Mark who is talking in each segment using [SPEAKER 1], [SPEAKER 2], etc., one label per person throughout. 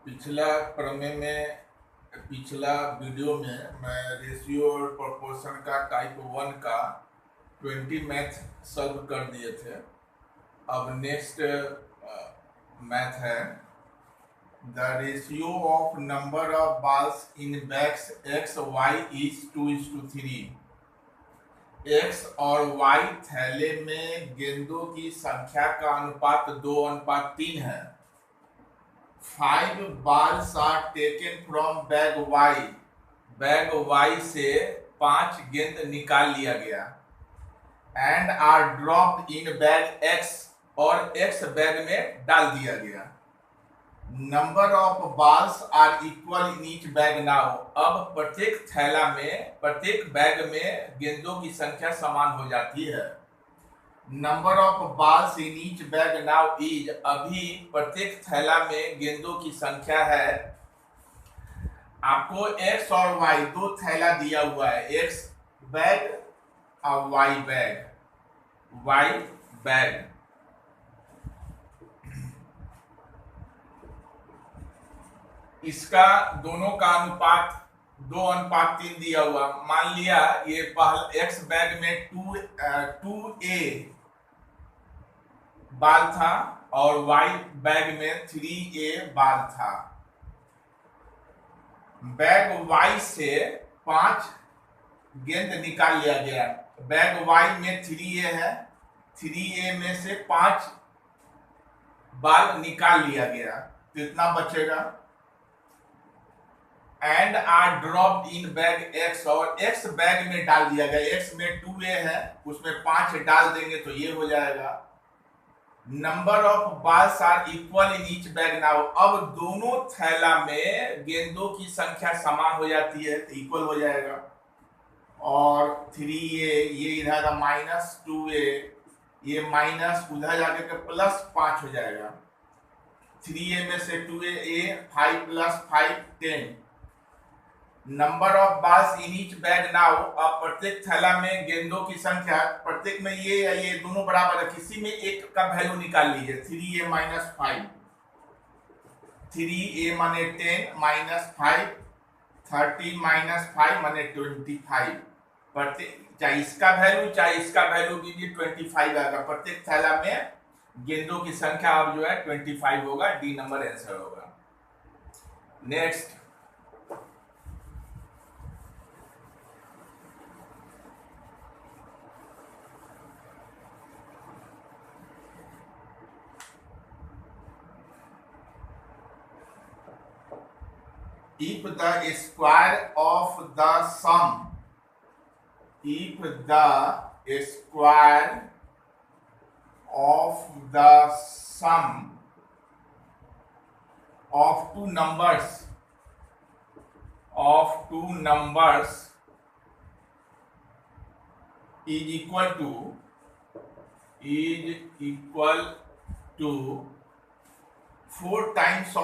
[SPEAKER 1] पिछला प्रमेय में पिछला वीडियो में मैं रेशियो और प्रोपोर्शन का टाइप 1 का 20 मैथ सॉल्व कर दिए थे। अब नेक्स्ट मैथ है the ratio of number of balls in bags X Y is 2:3। X और वाई थैले में गेंदों की संख्या का अनुपात 2:3 है। 5 balls are taken from bag Y। Bag Y से 5 गेंद निकाल लिया गया and are dropped in bag X और X बैग में डाल दिया गया। Number of balls are equal in each bag now. अब प्रत्येक थैला में प्रत्येक बैग में गेंदों की संख्या समान हो जाती है। Number of balls in each bag now is, अभी प्रत्येक थैला में गेंदों की संख्या है। आपको एक्स और वाई दो थैला दिया हुआ है, एक्स बैग और वाई बैग। इसका दोनों का अनुपात 2:3 दिया हुआ। मान लिया ये पहला एक्स बैग में 2A बाल था और वाई बैग में 3A बाल था। बैग वाई से 5 गेंद निकाल लिया गया। बैग वाई में 3A है, 3A में से 5 बाल निकाल लिया गया, तो इतना बचेगा। And are dropped in bag X, और एक्स बैग में डाल दिया गया। एक्स में 2A है, उसमें 5 डाल देंगे तो ये हो जाएगा। Number of balls are equal in each bag now. अब दोनों थैला में गेंदों की संख्या समान हो जाती है तो इक्वल हो जाएगा। और 3A ये इधर -2A, ये माइनस उधर जाके के +5 हो जाएगा। 3A में से 2A 5 + 5 10। Number of balls in each bag now. अब प्रत्येक थैला में गेंदों की संख्या, प्रत्येक में ये दोनों बराबर है, किसी में एक का वैल्यू निकाल लीजिए। 3A - 5, 3A माने 10 -5 30 -5 माने 25। प्रत्येक चाहे इसका वैल्यू चाहे इसका वैल्यू दीजिए 25 आएगा। प्रत्येक थैला में गेंदों की संख्या अब जो है 25 होगा। डी नंबर आंसर होगा। Next, if the square of the sum of two numbers is equal to 4 times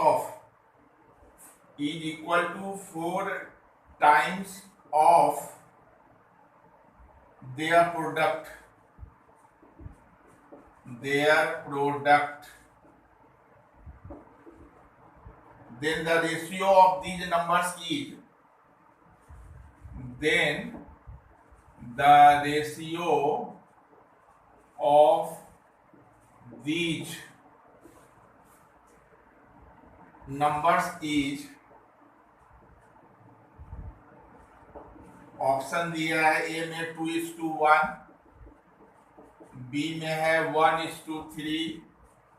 [SPEAKER 1] of their product, then the ratio of these numbers is, then the ratio of these numbers is, option दिया है ए में 2:1, B में है 1:3,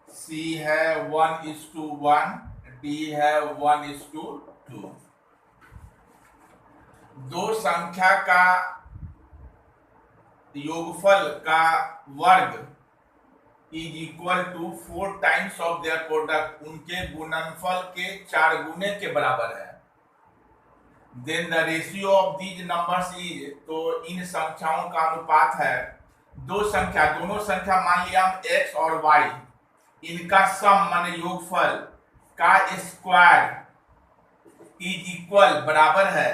[SPEAKER 1] सी है 1:1, D है 1:2। दो संख्या का योगफल का वर्ग is equal to 4 times of their product, उनके गुणनफल के 4 गुने के बराबर है। Then the ratio of these numbers is, तो इन संख्याओं का अनुपात है। दोनों संख्या मान लिया हम x और y, इनका सम माने योगफल का स्क्वायर इज इक्वल बराबर है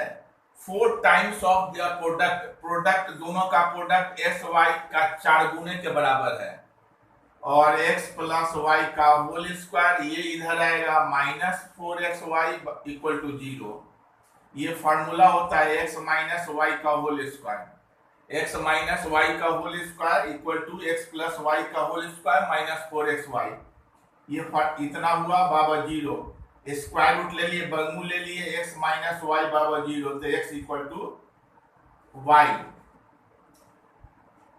[SPEAKER 1] 4 टाइम्स ऑफ देयर प्रोडक्ट दोनों का प्रोडक्ट x y का 4 गुने के बराबर है। और x प्लस वाई का होल स्क्वायर, ये इधर आएगा -4xy इक्वल टू 0। ये फॉर्मूला होता है x माइनस वाई का whole square. x minus y का whole square equal to x plus y का होल स्क्वायर माइनस 4xy। ये इतना हुआ बाबा 0। स्क्वायर रूट ले लिए, वर्गमूल ले लिए, x माइनस वाई बाबा 0, तो x equal to y.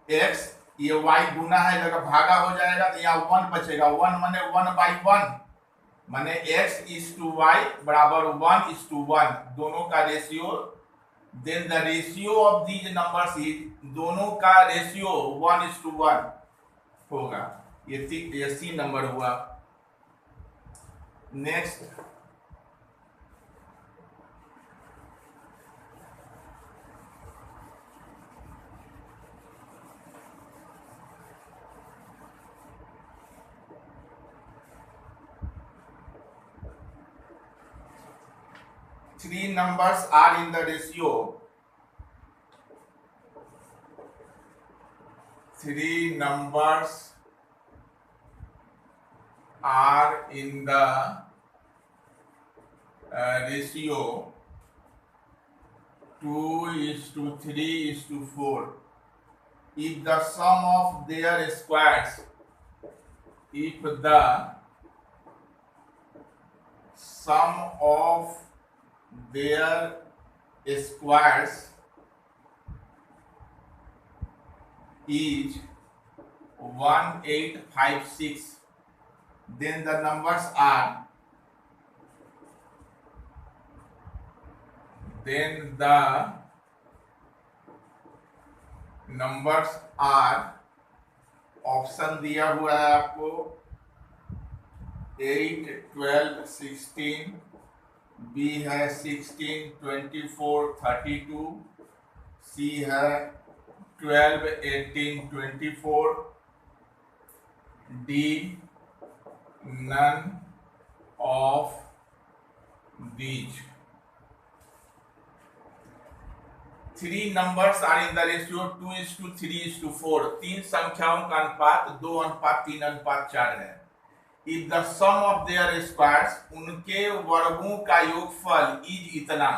[SPEAKER 1] x ये y गुना है, अगर भागा हो जाएगा तो यहाँ 1 बचेगा। 1 माने 1/1 माने x इज टू वाई बराबर 1:1, दोनों का ratio. Then the ratio of these numbers is, दोनों का रेशियो 1:1 होगा। ये सी नंबर हुआ। Next, three numbers are in the ratio. Three numbers are in the ratio 2:3:4. If the sum of their squares, if the sum of their squares is 1856, then the numbers are, option दिया हुआ है आपको 8, 12, 16, B है 16, 24, 32, सी है 12, 18, 24, D none of these. Three numbers are in the ratio 2:3:4. तीन संख्याओं का अनुपात 2:3:4 है। If the sum of their squares, उनके वर्गों का योगफल इज इतना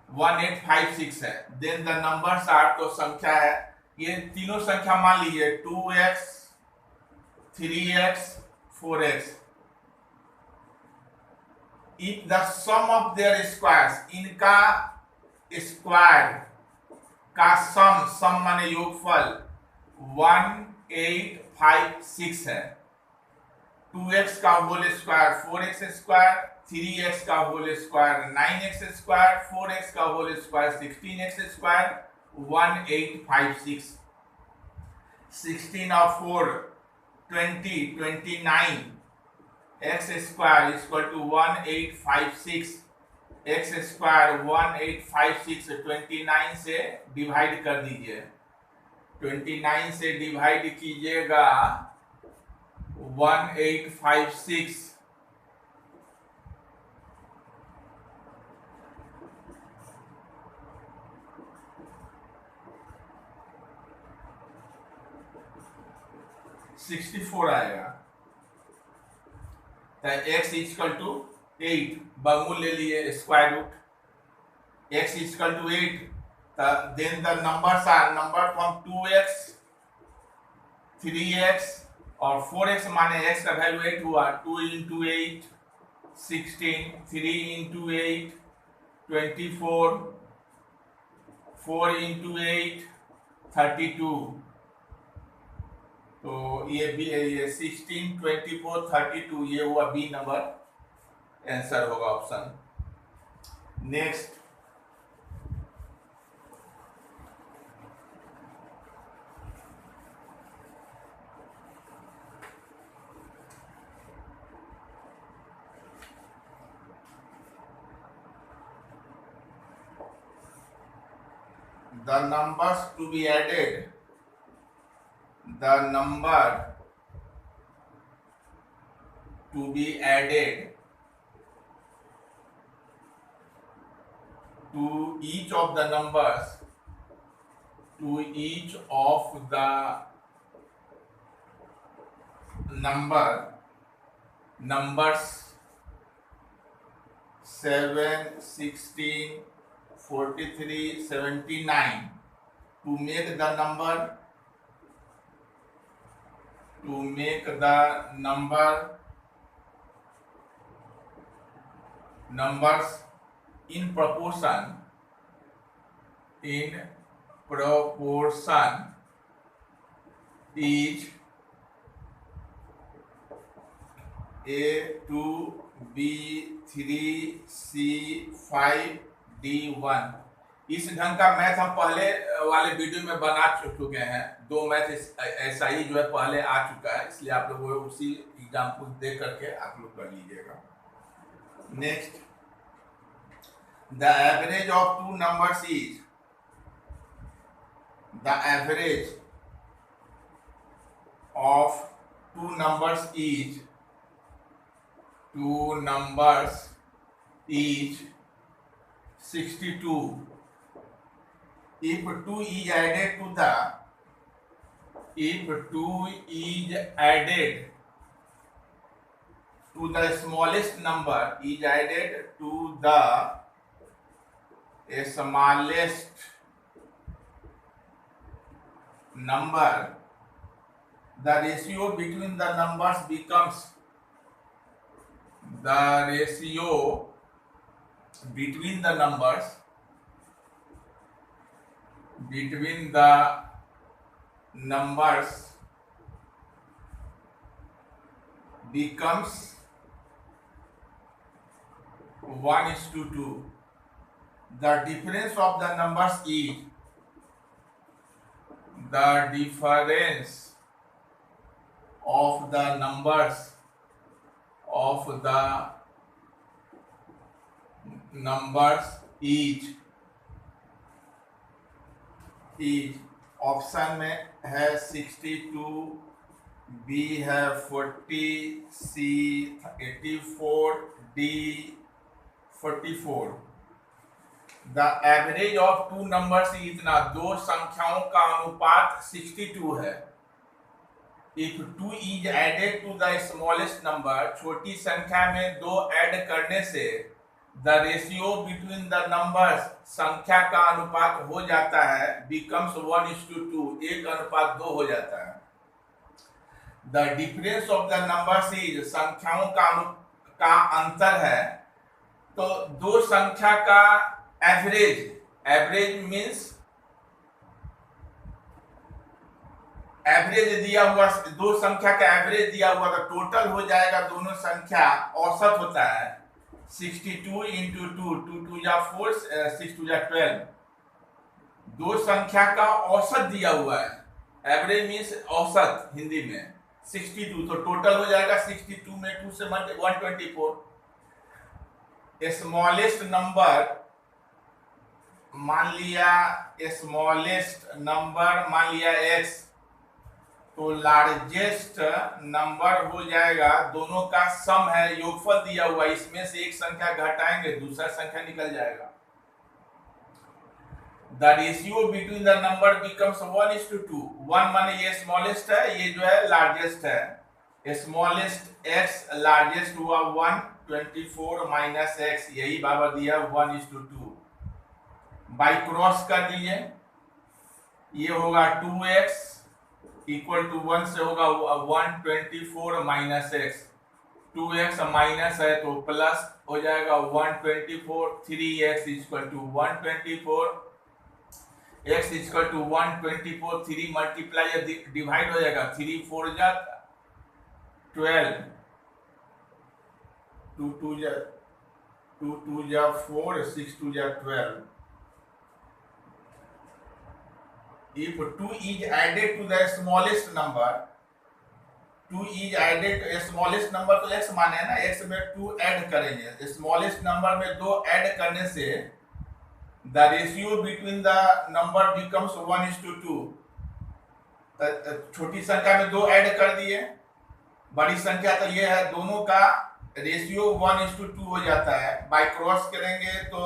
[SPEAKER 1] 1856 है। Then the numbers are, तो संख्या है, ये तीनों संख्या मान लीजिए 2x, 3x, 4x। If the sum of their squares, इनका स्क्वायर का सम माने योगफल 1856 है। 2x का whole square 4x square, 3x का whole square 9x square, 4x का होल स्क्वायर 16x स्क्वायर, 1856। 16 और 4 20, 29, x square equal to 1856। x square 1856 29 से डिवाइड कर दीजिए। 29 से डिवाइड कीजिएगा 1856, $64 आएगा। तो x इक्वल टू 8, वर्गमूल ले लिए, square root, x equal to 8। Then the numbers are number from 2x, 3x और 4x, माने x का वैल्यू 8 हुआ। 2 into 8 16, 3 into 8 24, 4 into 8 32। तो ये भी है, ये 16, 24, 32, ये हुआ बी नंबर, आंसर होगा option. Next, the numbers to be added, the number to be added to each of the numbers, to each of the numbers 7, 16, 43, 79 to make the numbers in proportion is A2, B3, C5, D1। इस ढंग का math हम पहले वाले video में बना चुके हैं। 2 मैथ ऐसा ही जो है पहले आ चुका है, इसलिए आप लोग उसी एग्जाम्पल देख करके आप लोग कर लीजिएगा। Next, the average of 2 numbers is the average of 2 numbers is 62 if 2 is added to the smallest number the ratio between the numbers becomes becomes 1:2. The difference of the numbers is option में है 62, B है 40, सी 84, D 44। The average of 2 numbers इतना 2 संख्याओं का अनुपात 62 है। If 2 is added to the smallest number, छोटी संख्या में 2 ऐड करने से the ratio between the numbers, संख्या का अनुपात हो जाता है बिकम्स 1:2, 1:2 हो जाता है। The difference of the numbers is, संख्याओं का अंतर है, तो 2 संख्या का एवरेज मीन्स एवरेज दिया हुआ, 2 संख्या का एवरेज दिया हुआ तो टोटल हो जाएगा, दोनों संख्या औसत होता है 62 into 2, 2 2 या 4, 6 2 या 12। 2 संख्या का औसत दिया हुआ है, एवरेज मीन्स औसत हिंदी में 62, तो टोटल हो जाएगा 62 में 2 से 124। स्मॉलेस्ट नंबर मान लिया x, तो लार्जेस्ट नंबर हो जाएगा, दोनों का सम है, योगफल दिया हुआ, इसमें से एक संख्या घटाएंगे दूसरा संख्या निकल जाएगा। The ratio between the number becomes 1:2। 1 माने ये स्मॉलेस्ट है, ये जो है लार्जेस्ट है। स्मॉलेस्ट x, लार्जेस्ट हुआ 124 माइनस x, यही बाबा दिया 1:2। बाई क्रॉस कर दीजिए, ये होगा 2x इक्वल टू 1 से होगा 124 माइनस x, 2x माइनस है तो प्लस हो जाएगा 124, 3x equal to 124, x equal to 124, 3 multiply divide हो जाएगा, 3 4 जा 12, 2 2 जा 4, 6 2 जा 12। If 2 is added to the smallest number, 2 is added to smallest number तो x माने ना, x में 2 ऐड करेंगे, स्मॉलेस्ट नंबर में 2 ऐड करने से the ratio between the number becomes 1:2। छोटी संख्या में 2 ऐड कर दिए, बड़ी संख्या तो ये है, दोनों का रेशियो 1:2 हो जाता है। बाय क्रॉस करेंगे तो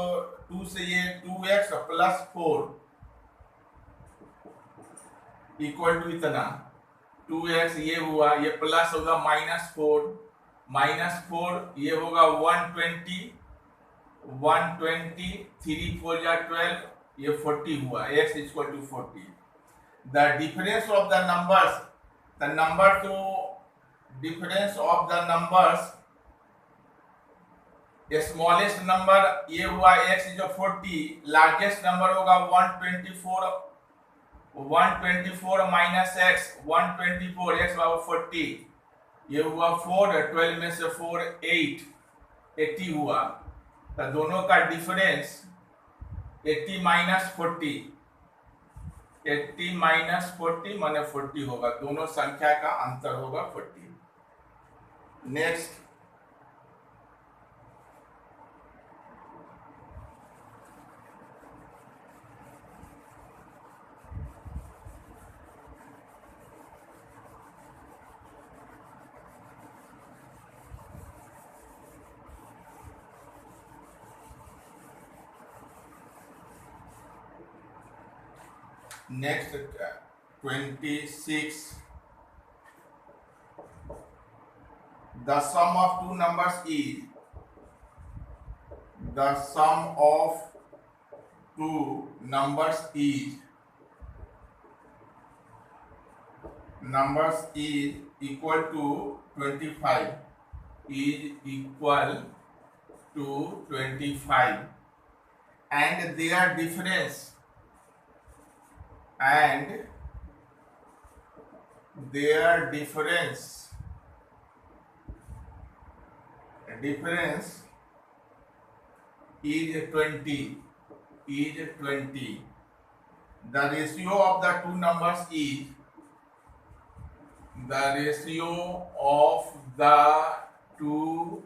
[SPEAKER 1] 2 से ये 2x प्लस 4 इक्वल टू इतना 2x ये हुआ, ये प्लस होगा -4, -4 ये होगा 120, 3 4 जा 12, ये 40 हुआ, x equal to 40. The difference of the numbers, difference of the numbers, smallest number ये हुआ x जो 40, लार्जेस्ट नंबर होगा 124 माइनस x 124, x बराबर 40, ये हुआ 4, 12 में से 4 8, 80 हुआ. तो दोनों का डिफरेंस 80 माइनस 40, 80 माइनस 40 माने 40 होगा. दोनों संख्या का अंतर होगा 40. Next, next 26. The sum of two numbers is, the sum of two numbers is equal to 25, is equal to 25, and their difference is 20. The ratio of the two numbers is, the ratio of the two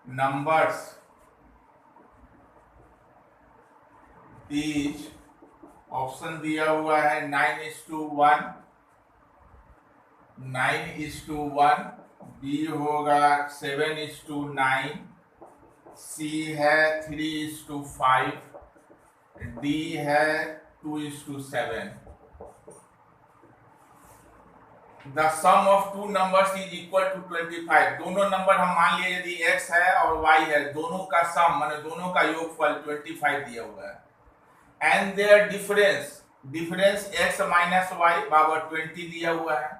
[SPEAKER 1] numbers is, option दिया हुआ है 9:1, 9:1, B होगा 7:9, सी है 3:5, d है 2:7. The sum of two numbers is equal to 25. दोनों number हम मान लिए यदि x है और y है, दोनों का सम माने दोनों का योगफल 25 दिया हुआ है. And their difference x minus y बराबर 20 दिया हुआ है.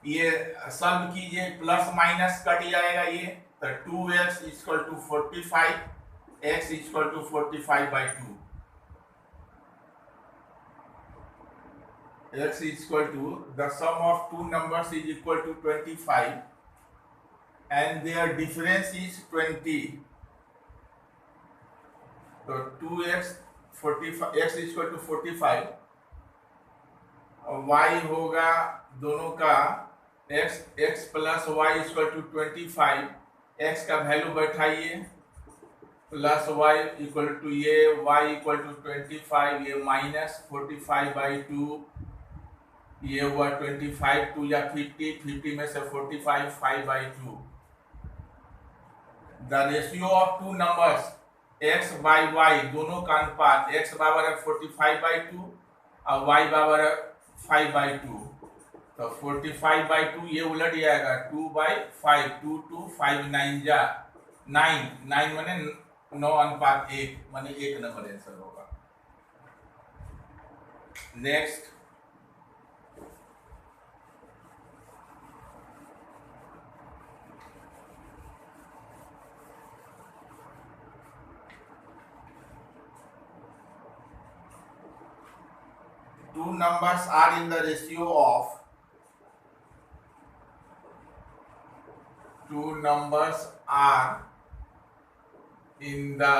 [SPEAKER 1] ये सॉल्व कीजिए, प्लस माइनस कट जाएगा ये, तो 2x equal to 45, x equal to 45/2, x equal to the sum of two numbers is equal to 25 and their difference is 20. तो 2x 45, x इक्वल टू 45 और y होगा दोनों का x plus y equal to 25. x का value बैठाइए, plus y equal to ये y equal to 25, ये minus 45/2, ये हुआ 25, 2 या 50, 50 में से 45, 5/2. The ratio of two numbers x by y, दोनों का अनुपात, x बराबर है 45/2 और y बराबर है 5/2. तो 45/2 ये उलट जाएगा 2/5, 2 2 5 9 जा 9 माने 9:1 माने 1 नंबर आंसर होगा. Next, two numbers are in the ratio of, two numbers are in the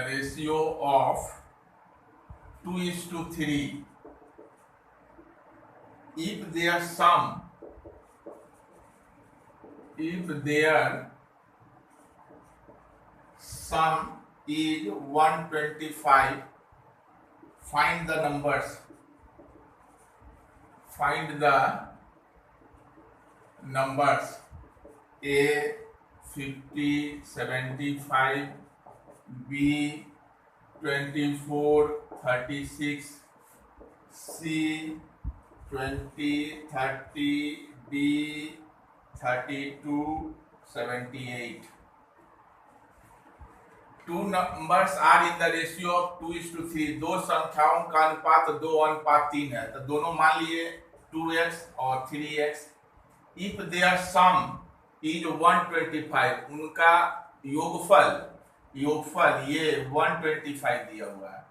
[SPEAKER 1] ratio of 2:3 if their sum is 125. Find the numbers. A 50, 75, B 24, 36, C 20, 30, B 32, 78. Two numbers are in the ratio of 2:3. दो संख्याओं का अनुपात 2:3 है, तो दोनों मान लिए 2x और 3x. If their sum is 125, उनका योगफल ये 125 दिया हुआ है,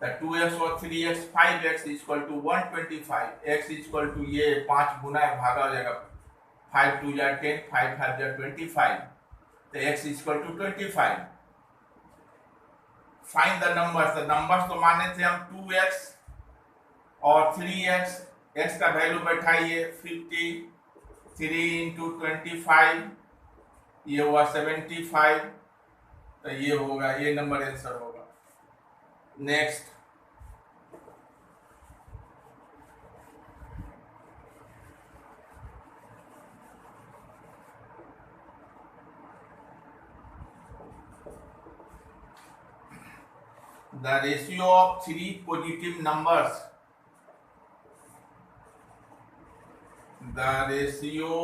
[SPEAKER 1] तो 2x और 3x 5x equal to 125. x equal to ये 5 गुना है, भागा हो जाएगा, 5 2 या 10, 5 5 या 25, तो x equal to 25. Find the numbers. Numbers तो माने थे हम 2x और 3x. x का वैल्यू बैठाइए 50, 3 इंटू 25 ये हुआ 75, तो ये होगा, ये नंबर आंसर होगा. Next, the ratio of three positive numbers. The ratio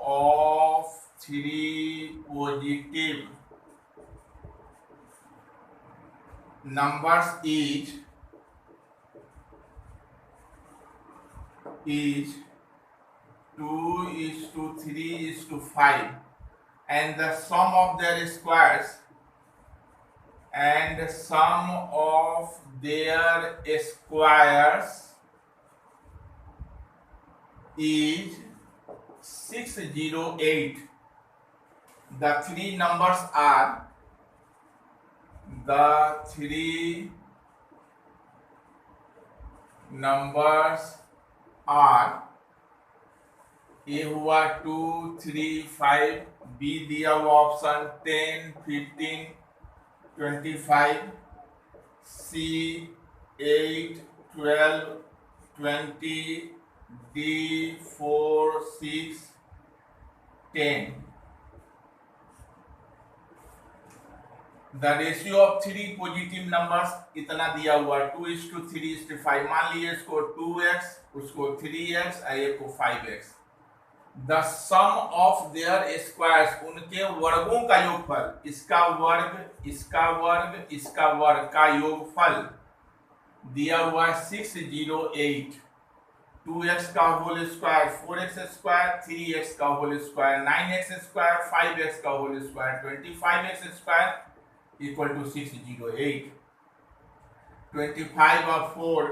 [SPEAKER 1] of three positive numbers is 2:3:5, and the sum of their squares is 608. The three numbers are a हुआ 2 3 5, b दिया हुआ option 10 15 25, c 8 12 20, d 4 6 10. The ratio of three positive numbers इतना दिया हुआ 2:3:5. मान लिए इसको 2x, उसको 3x और एक को 5x. The sum of their squares, उनके वर्गों का योगफल, इसका वर्ग इसका वर्ग इसका वर्ग का योगफल दिया हुआ 608. 2x का whole square 4x square, 3x का whole square 9x square, 5x का whole square 25x square equal to 608. 25 और 4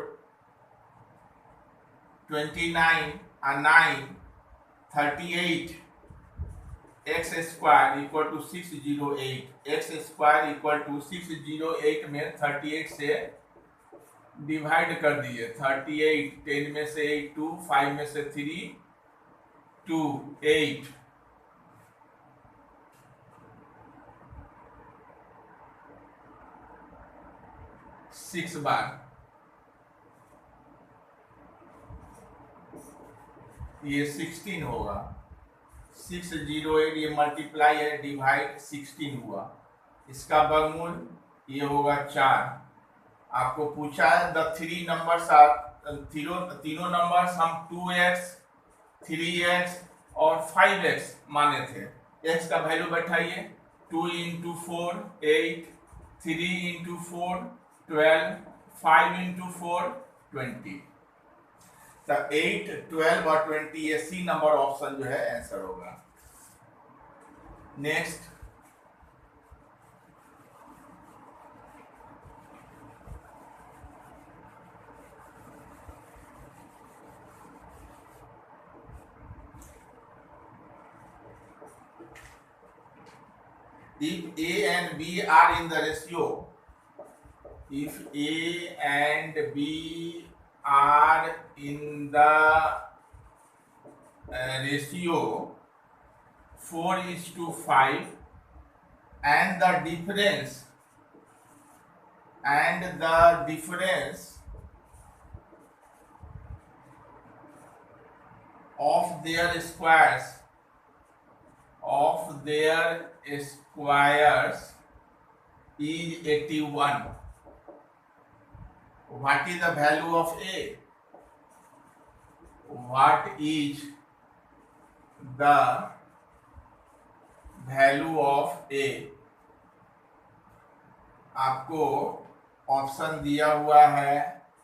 [SPEAKER 1] 29 और 9 38, x square equal to 608. x square equal to 608 में 38 से डिवाइड कर दिए. 38, 10 में से 8 2, 5 में से 3 2, 8. सिक्स बार ये 16 होगा. 608 ये मल्टीप्लाई है, डिवाइड 16 हुआ. इसका वर्गमूल ये होगा 4. आपको पूछा है द थ्री नंबर्स आर, तीनों नंबर्स हम 2x 3x और 5x माने थे. x का वैल्यू बैठाइए 2 इंटू 4 8, 3 इंटू 4 12, 5 इंटू 4 20. तो 8 12 और 20 ये सी नंबर ऑप्शन जो है आंसर होगा. Next, if A and B are in the ratio, if A and B are in the ratio 4:5, and the difference of their squares is 81. What is the value of A? What is the value of A. आपको ऑप्शन दिया हुआ है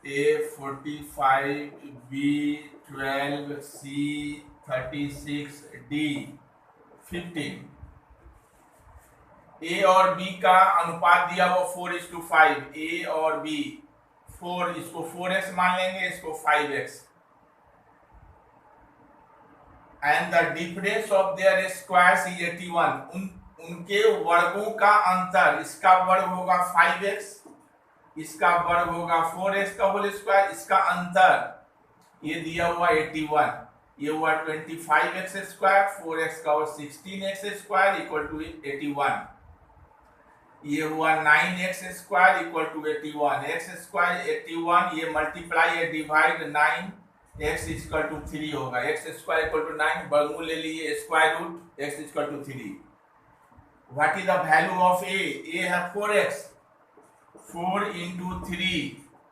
[SPEAKER 1] A45, B12, C36, D15। ए और B का अनुपात दिया हुआ 4:5। ए और बी 4, इसको 4x मान लेंगे, इसको 5x। And the difference of their squares is 81। उनके वर्गों का अंतर, इसका वर्ग होगा 5x, इसका वर्ग होगा 4x का होल स्क्वायर, इसका अंतर ये दिया हुआ 81, ये हुआ 25x स्क्वायर, 4x का और 16x स्क्वायर इक्वल टू 81। ये हुआ 9x square equal to 81, x square 81, ये मल्टीप्लाई ये डिवाइड 9, x इक्वल टू 3 होगा। x स्क्वायर इक्वल टू 9, वर्गमूल ले लीजिए, square root, x equal to 3। What is the value of a? a है 4x, 4 into 3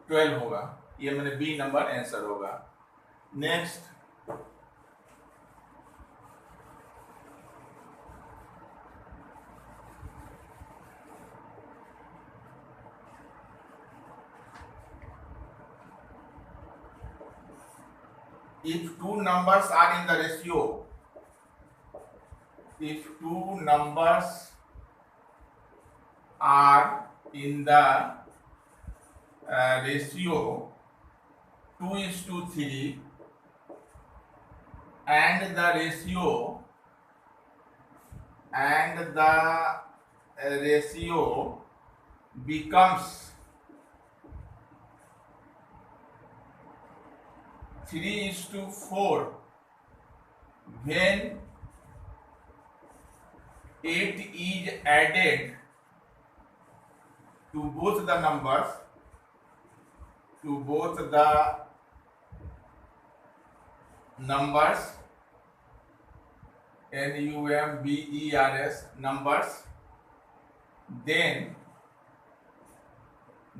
[SPEAKER 1] 12 होगा। ये मैंने बी नंबर आंसर होगा। Next, if two numbers are in the ratio, if two numbers are in the ratio 2:3 and the ratio becomes 3:4 when 8 is added to both the numbers, NUMBERS numbers, then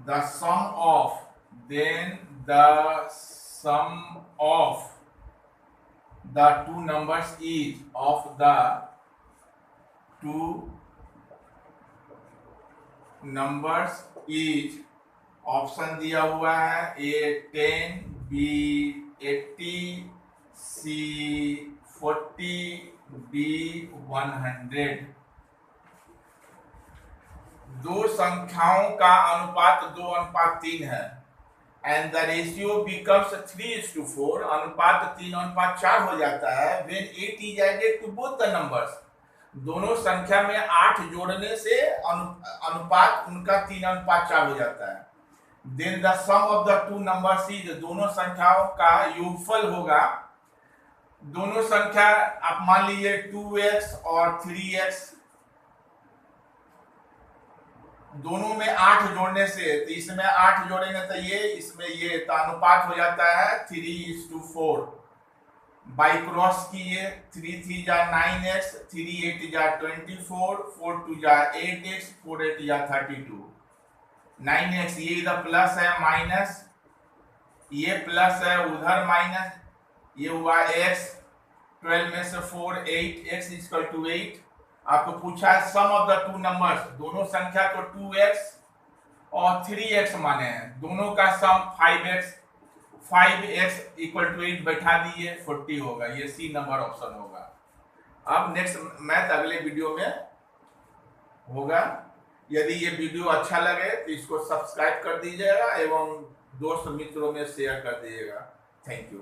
[SPEAKER 1] the sum of the two numbers is of the two numbers is, option दिया हुआ है A10, B80, C40, D100। दो संख्याओं का अनुपात 2:3 है and the ratio becomes 3:4, अनुपात 3:4 हो जाता है when 8 is added to both the numbers. दोनों संख्या में 8 जोड़ने से अनुपात उनका 3:4 हो जाता है। Then the sum of the two numbers is, दोनों संख्याओं का योगफल होगा। दोनों संख्या आप मान लीजिए 2x और 3x, दोनों में 8 जोड़ने से, तो इसमें 8 जोड़ेंगे तो ये, इसमें ये, तो अनुपात हो जाता है 3:4। बाई क्रॉस कीजिए, 3 जा 9x, 3 8 जा 24, 4 2 जा 8x, 4 8 जा 32। 9x ये इधर प्लस है, माइनस, ये प्लस है, उधर माइनस, ये हुआ x, 12 में से 4 8, x इक्वल टू 8। आपको पूछा है सम ऑफ द टू नंबर्स, दोनों संख्या को 2x और 3x माने हैं, दोनों का सम 5x, 5x इक्वल टू 8 बैठा दिए, 40 होगा। ये सी नंबर ऑप्शन होगा। अब नेक्स्ट मैथ अगले वीडियो में होगा। यदि ये वीडियो अच्छा लगे तो इसको सब्सक्राइब कर दीजिएगा एवं दोस्त मित्रों में शेयर कर दीजिएगा। Thank you.